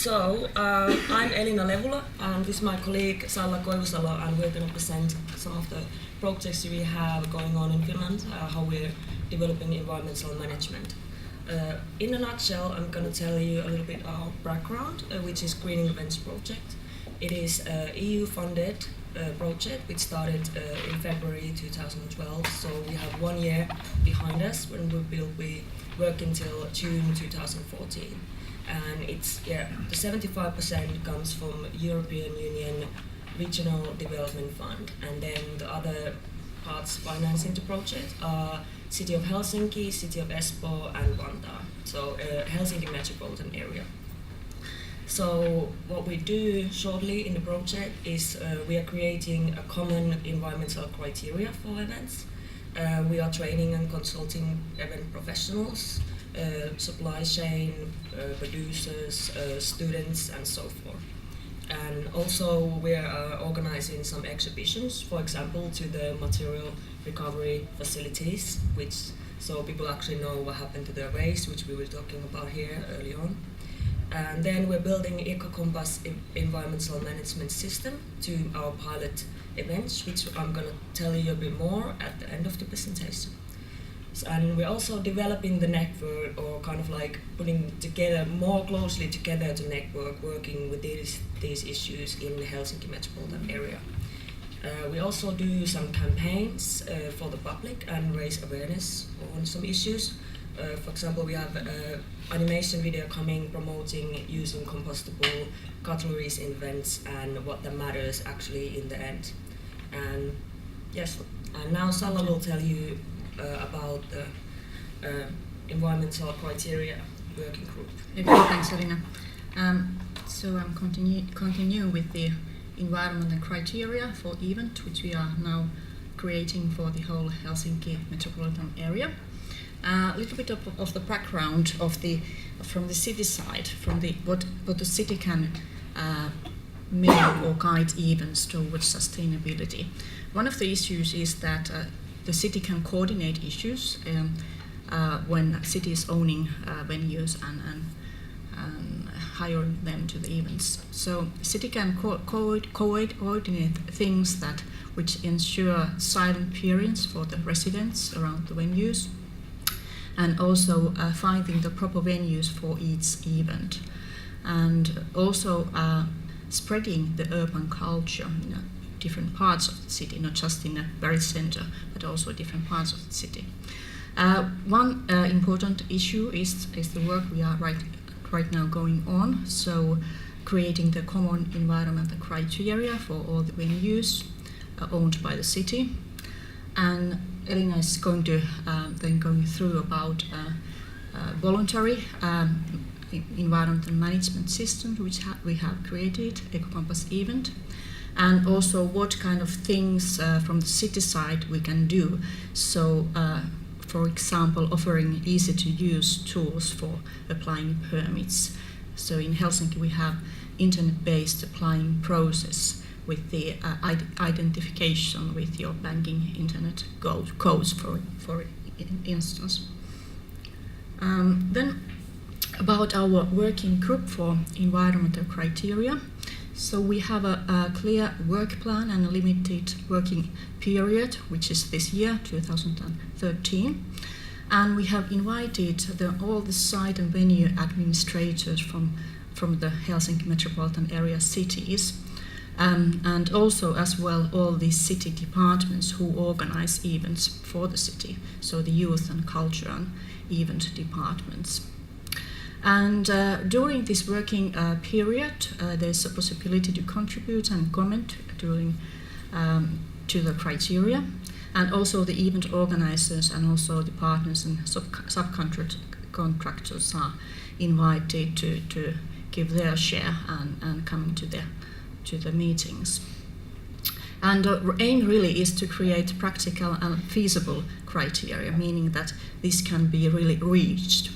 I'm Elina Levula, and this is my colleague Salla Koivusalo, and we're going to present some of the projects we have going on in Finland, how we're developing environmental management. In a nutshell, I'm going to tell you a little bit our background, which is Greening Events Project. It is an EU-funded project which started in February 2012, so we have 1 year behind us when we work until June 2014. And it's the 75% comes from European Union Regional Development Fund, and then the other parts financing the project are City of Helsinki, City of Espoo, and Vantaa, so Helsinki metropolitan area. So what we do shortly in the project is we are creating a common environmental criteria for events. We are training and consulting event professionals, supply chain, producers, students, and so forth. And also we are organizing some exhibitions, for example, to the material recovery facilities, so people actually know what happened to their waste, which we were talking about here early on. And then we're building EcoCompass environmental management system to our pilot events, which I'm going to tell you a bit more at the end of the presentation. And we're also developing the network, or kind of like putting together more closely together the network, working with these issues in the Helsinki metropolitan area. We also do some campaigns for the public and raise awareness on some issues. For example, we have an animation video coming promoting using compostable cutleries in events and what that matters actually in the end. And yes, and now Salla will tell you about the environmental criteria working group. Okay, thanks, Elina. So I'm continuing with the environmental criteria for event, which we are now creating for the whole Helsinki metropolitan area. A little bit of the background from the city side, from what the city can make or guide events towards sustainability. One of the issues is that the city can coordinate issues when city is owning venues and hiring them to the events. So city can coordinate things which ensure silent periods for the residents around the venues, and also finding the proper venues for each event, and also spreading the urban culture in different parts of the city, not just in the very center, but also different parts of the city. One important issue is the work we are right now going on, so creating the common environmental criteria for all the venues owned by the city. And Elina is going to then going through about voluntary environmental management system which we have created, EcoCompass event, and also what kind of things from the city side we can do. So, for example, offering easy-to-use tools for applying permits. So in Helsinki we have internet-based applying process with the identification with your banking internet codes, for instance. Then about our working group for environmental criteria. So we have a clear work plan and a limited working period, which is this year, 2013. And we have invited all the site and venue administrators from the Helsinki metropolitan area cities, and also as well all the city departments who organize events for the city, so the youth and culture and event departments. And during this working period, there's a possibility to contribute and comment to the criteria, and also the event organizers and also the partners and subcontractors are invited to give their share and come to the meetings. And the aim really is to create practical and feasible criteria, meaning that this can be really reached.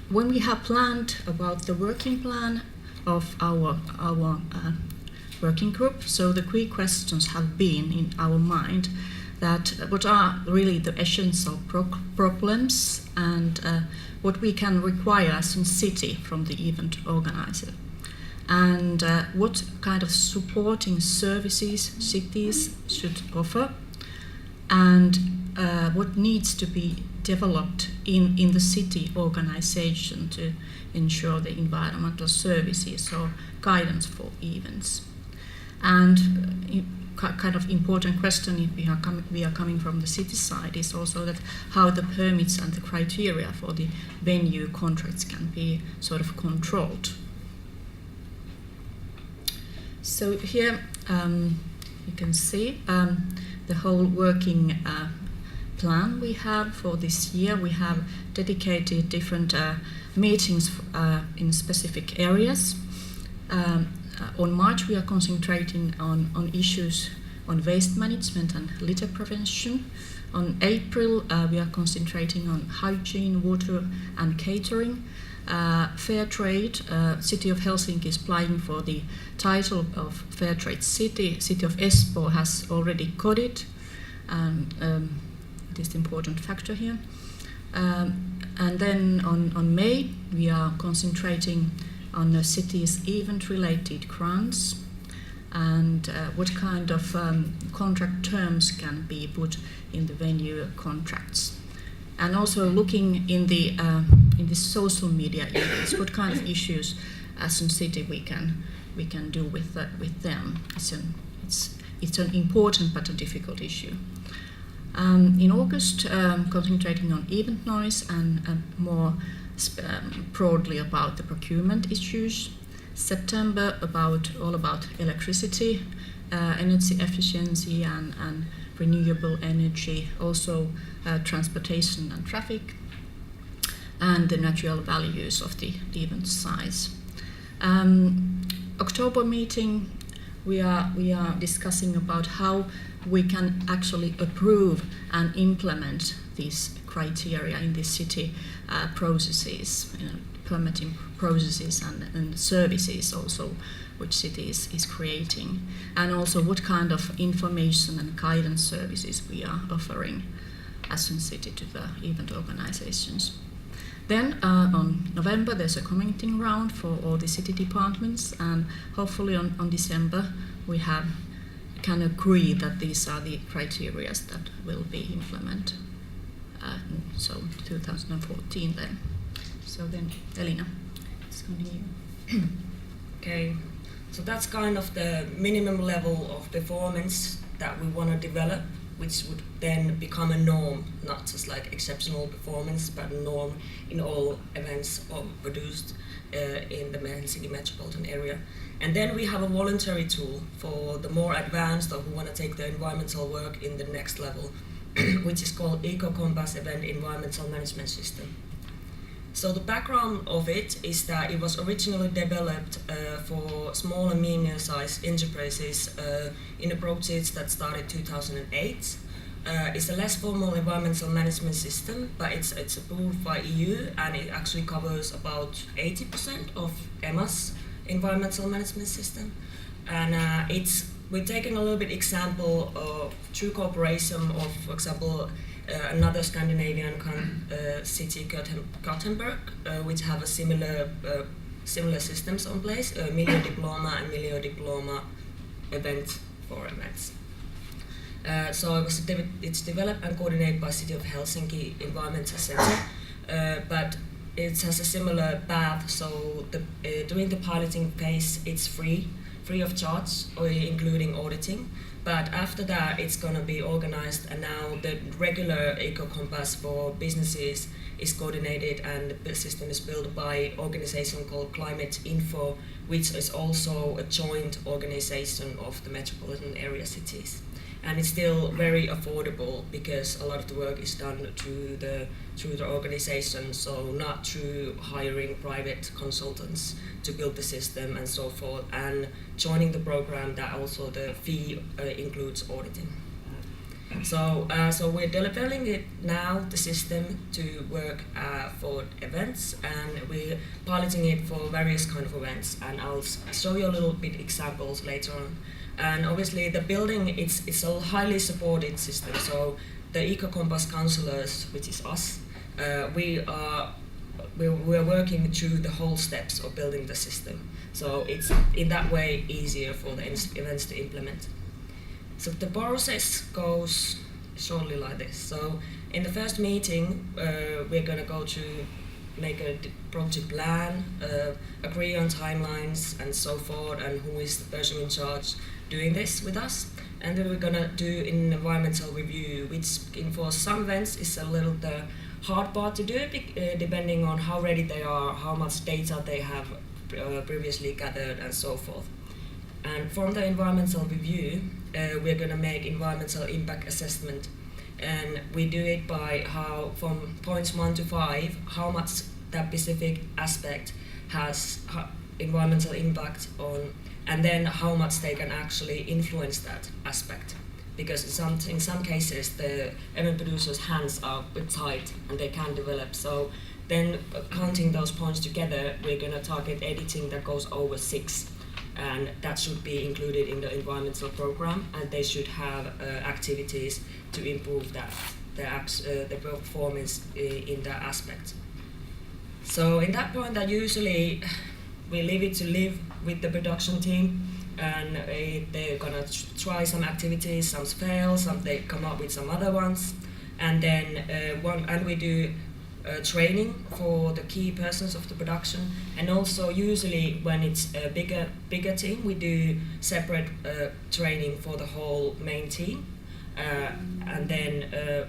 When we have planned about the working plan of our working group, so the key questions have been in our mind that what are really the essential problems and what we can require as a city from the event organizer, and what kind of supporting services cities should offer, and what needs to be developed in the city organization to ensure the environmental services or guidance for events. And kind of important question, if we are coming from the city side, is also that how the permits and the criteria for the venue contracts can be sort of controlled. So here you can see the whole working plan we have for this year. We have dedicated different meetings in specific areas. On March, we are concentrating on issues on waste management and litter prevention. On April, we are concentrating on hygiene, water and catering. Fair trade, City of Helsinki is applying for the title of Fair Trade City. City of Espoo has already got it, and it is an important factor here. And then on May, we are concentrating on the city's event-related grants and what kind of contract terms can be put in the venue contracts. And also looking in the social media events, what kind of issues as a city we can do with them. It's an important but a difficult issue. In August, concentrating on event noise and more broadly about the procurement issues. September all about electricity, energy efficiency and renewable energy, also transportation and traffic, and the natural values of the event size. October meeting, we are discussing about how we can actually approve and implement these criteria in the city processes, permitting processes and services also which city is creating, and also what kind of information and guidance services we are offering as a city to the event organizations. Then on November there's a commenting round for all the city departments, and hopefully on December we can agree that these are the criteria that will be implemented. So 2014 then. So then Elina, it's continue. Okay, so that's kind of the minimum level of performance that we want to develop, which would then become a norm, not just like exceptional performance, but a norm in all events produced in the Helsinki metropolitan area. And then we have a voluntary tool for the more advanced or who want to take the environmental work in the next level, which is called Eco-Compass Event Environmental Management System. So the background of it is that it was originally developed for small and medium-sized enterprises in a project that started 2008. It's a less formal environmental management system, but it's approved by EU, and it actually covers about 80% of EMA's environmental management system. And we're taking a little bit example of true cooperation of, for example, another Scandinavian city, Gothenburg, which have a similar systems in place, Miljödiploma and Miljödiploma event for events. So it's developed and coordinated by City of Helsinki Environmental Center, but it has a similar path. So during the piloting phase, it's free of charge, including auditing. But after that, it's going to be organized, and now the regular Eco-Compass for businesses is coordinated, and the system is built by an organization called Climate Info, which is also a joint organization of the metropolitan area cities. And it's still very affordable because a lot of the work is done through the organization, so not through hiring private consultants to build the system and so forth. And joining the program, that also the fee includes auditing. So we're developing it now, the system, to work for events, and we're piloting it for various kind of events. And I'll show you a little bit examples later on And obviously the building, it's a highly supported system. So the Eco-Compass councillors, which is us, we're working through the whole steps of building the system. So it's in that way easier for the events to implement. So the process goes shortly like this. So in the first meeting, we're going to go to make a project plan, agree on timelines and so forth, and who is the person in charge doing this with us. And then we're going to do an environmental review, which for some events is a little the hard part to do, depending on how ready they are, how much data they have previously gathered and so forth. And from the environmental review, we're going to make environmental impact assessment. And we do it by how, from points 1 to 5, how much that specific aspect has environmental impact on, and then how much they can actually influence that aspect. Because in some cases, the event producers' hands are a bit tight and they can't develop. So then counting those points together, we're going to target editing that goes over 6. And that should be included in the environmental program, and they should have activities to improve the performance in that aspect. So in that point, that usually we leave it to live with the production team, and they're gonna try some activities, some fail, some they come up with some other ones, and then we do training for the key persons of the production, and also usually when it's a bigger team, we do separate training for the whole main team, and then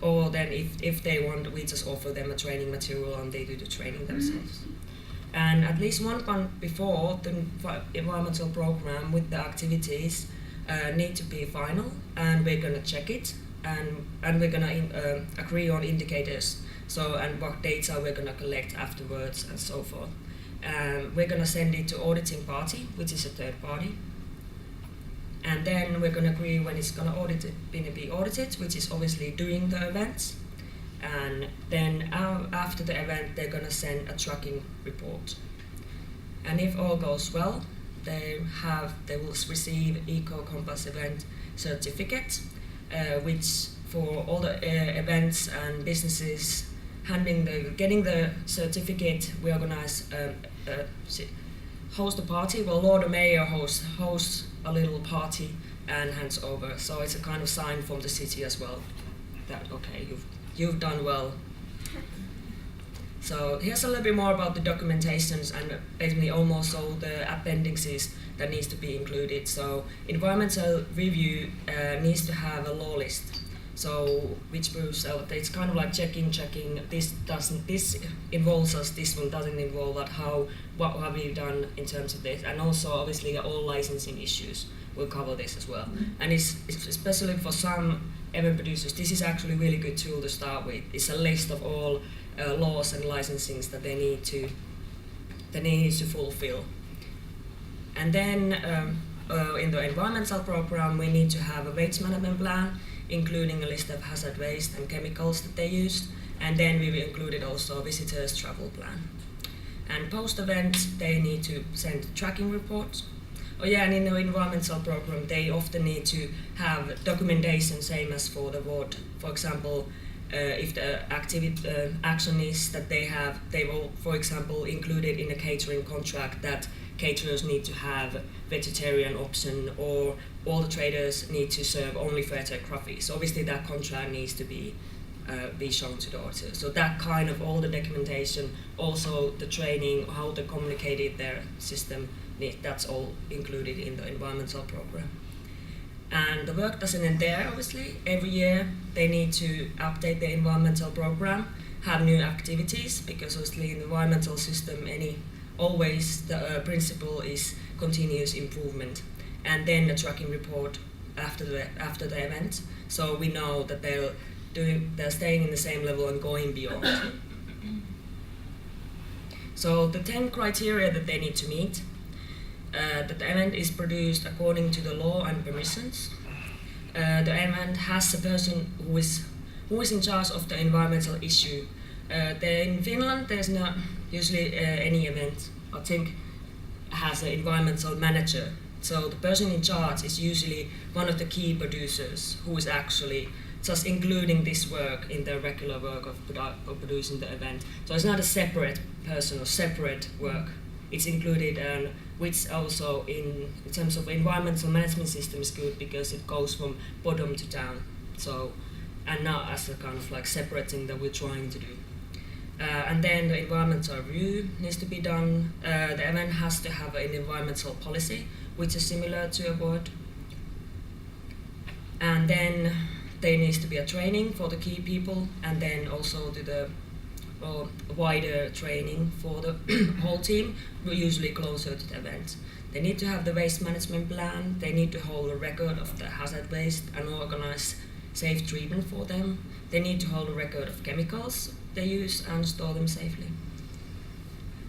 or then if they want, we just offer them a training material and they do the training themselves. And at least one month before, the environmental program with the activities need to be final, and we're going to check it, and we're going to agree on indicators. So, and what data we're going to collect afterwards and so forth. We're going to send it to auditing party, which is a third party. And then we're going to agree when it's going to be audited, which is obviously during the events. And then after the event, they're going to send a tracking report. And if all goes well, they will receive Eco-Compass event certificate, which for all the events and businesses getting the certificate, we organize host a party. Well, Lord the Mayor hosts a little party and hands over. So it's a kind of sign from the city as well that okay, you've done well. So here's a little bit more about the documentations and basically almost all the appendices that needs to be included. So environmental review needs to have a law list. So which proves that it's kind of like checking this involves us, this one doesn't involve us, what have we done in terms of this, and also obviously all licensing issues will cover this as well. And it's especially for some event producers, this is actually a really good tool to start with. It's a list of all laws and licensings that they need to fulfill. And then in the environmental program, we need to have a waste management plan, including a list of hazard waste and chemicals that they used, and then we will include also a visitors travel plan. And post-event, they need to send tracking reports. Oh yeah, and in the environmental program, they often need to have documentation, same as for the ward. For example, if the action is that they will, for example, include it in a catering contract that caterers need to have vegetarian option, or all the traders need to serve only Fairtrade coffee. So obviously that contract needs to be shown to the auditor. So that kind of all the documentation, also the training, how they communicated their system, that's all included in the environmental program. And the work doesn't end there, obviously. Every year they need to update the environmental program, have new activities, because obviously in the environmental system, always the principle is continuous improvement. And then the tracking report after the event, so we know that they're staying in the same level and going beyond. So the 10 criteria that they need to meet. That the event is produced according to the law and permissions. The event has a person who is in charge of the environmental issue. In Finland, there's not usually any event, I think, has an environmental manager So the person in charge is usually one of the key producers who is actually just including this work in their regular work of producing the event. So it's not a separate person or separate work. It's included, and which also in terms of environmental management system is good because it goes from bottom to down. So, and not as a kind of like separate thing that we're trying to do. And then the environmental review needs to be done. The event has to have an environmental policy, which is similar to a board. And then there needs to be a training for the key people, and then also to the wider training for the whole team, usually closer to the event. They need to have the waste management plan, they need to hold a record of the hazard waste and organize safe treatment for them. They need to hold a record of chemicals they use and store them safely.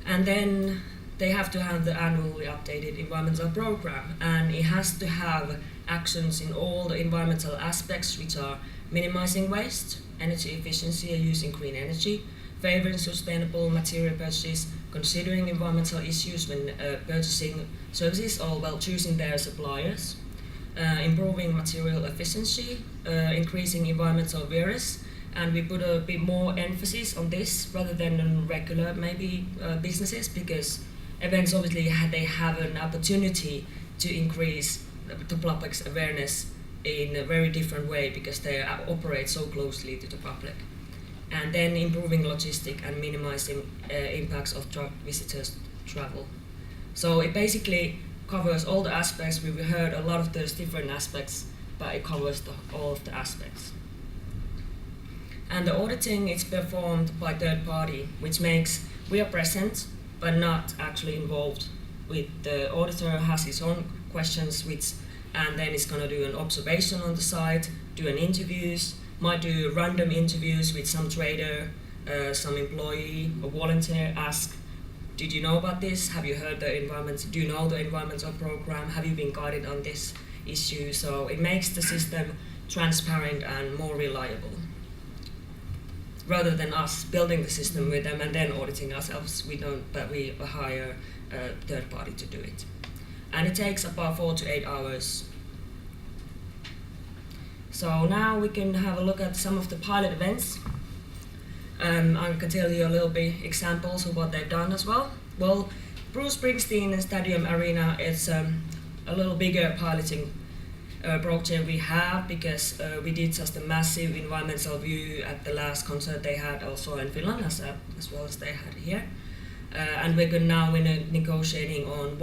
And then they have to have the annually updated environmental program, and it has to have actions in all the environmental aspects, which are minimizing waste, energy efficiency and using green energy, favoring sustainable material purchases, considering environmental issues when purchasing services or while choosing their suppliers, improving material efficiency, increasing environmental awareness, and we put a bit more emphasis on this rather than on regular maybe businesses, because events obviously they have an opportunity to increase the public's awareness in a very different way because they operate so closely to the public. And then improving logistics and minimizing impacts of visitors' travel. So it basically covers all the aspects. We've heard a lot of those different aspects, but it covers all of the aspects. And the auditing is performed by third party, which makes we are present but not actually involved. The auditor has his own questions, and then is going to do an observation on the site, do an interviews, might do random interviews with some trader, some employee or volunteer, ask, did you know about this? Have you heard the environment? Do you know the environmental program? Have you been guided on this issue? So it makes the system transparent and more reliable. Rather than us building the system with them and then auditing ourselves, we hire a third party to do it. And it takes about 4 to 8 hours. So now we can have a look at some of the pilot events. I can tell you a little bit examples of what they've done as well. Well, Bruce Springsteen Stadium Arena is a little bigger piloting project we have because we did just a massive environmental view at the last concert they had also in Finland as well as they had here. And we're now negotiating on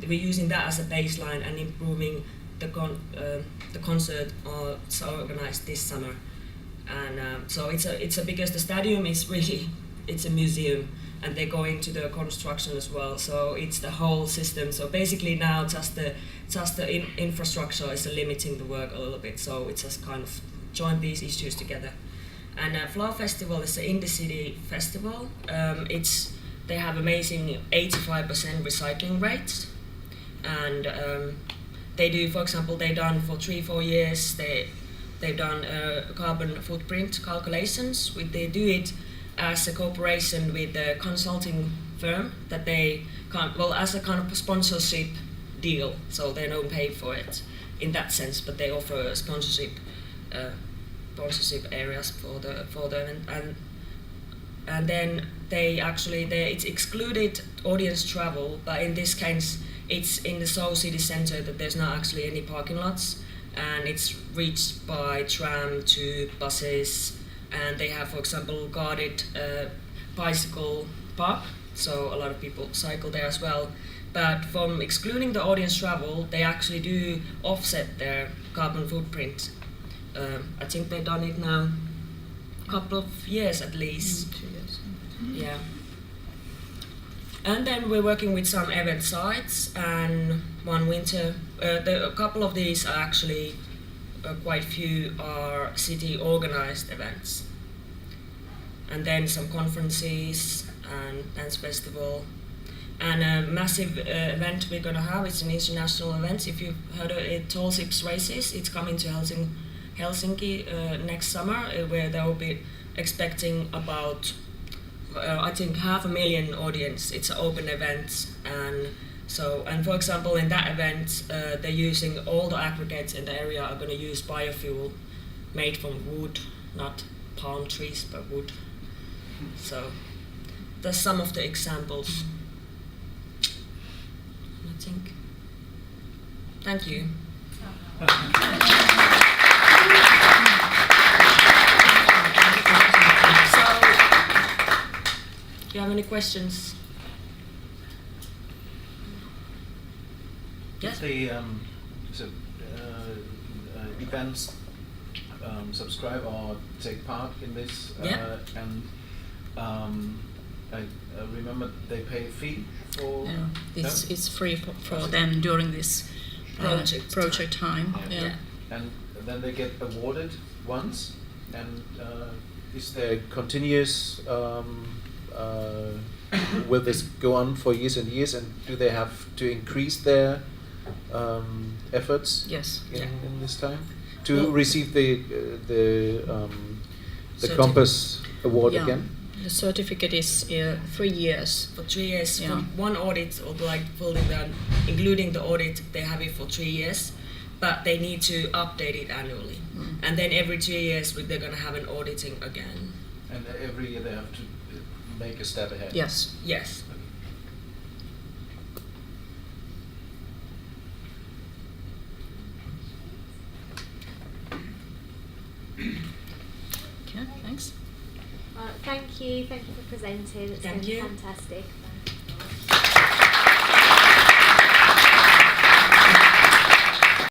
we're using that as a baseline and improving the concert organized this summer. And so it's because the stadium is really, it's a museum and they go into the construction as well, so it's the whole system. So basically now just the infrastructure is limiting the work a little bit, so it's just kind of joined these issues together. And Flower Festival is an in the city festival. They have amazing 85% recycling rates, and they do, for example, they've done for 3-4 years. They've done carbon footprint calculations. They do it as a cooperation with a consulting firm that they as a kind of sponsorship deal. So they don't pay for it in that sense, but they offer sponsorship areas for the event. And then it's excluded audience travel, but in this case it's in the Seoul city center that there's not actually any parking lots, and it's reached by tram, tube, buses, and they have, for example, guarded bicycle park, so a lot of people cycle there as well. But from excluding the audience travel, they actually do offset their carbon footprint. I think they've done it now a couple of years at least. 2 years. Yeah. And then we're working with some event sites, and one winter, a couple of these are actually, quite few are city organized events. And then some conferences and dance festival. And a massive event we're going to have, it's an international event. If you've heard of it, Tall Ships Races, it's coming to Helsinki next summer, where they will be expecting about, I think, 500,000 audience. It's an open event, and So, and for example, in that event, they're using all the aggregates in the area are going to use biofuel made from wood, not palm trees, but wood. So, that's some of the examples. I think. Thank you. So, do you have any questions? Yes. The events subscribe or take part in this, Yeah. and I remember they pay a fee for. Yeah, this No? is free for them during this project time. Yeah. Yeah. And then they get awarded once, and is there continuous? Will this go on for years and years, and do they have to increase their efforts Yes. in this time to Well, receive the Compass Award Yeah. again? The certificate is 3 years. For 3 years, Yeah. from one audit, or like including the audit, they have it for 3 years, but they need to update it annually. And then every 2 years, they're going to have an auditing again. And every year they have to make a step ahead. Yes. Yes. Okay, thanks. Thank you for presenting. It's Thank been you. fantastic.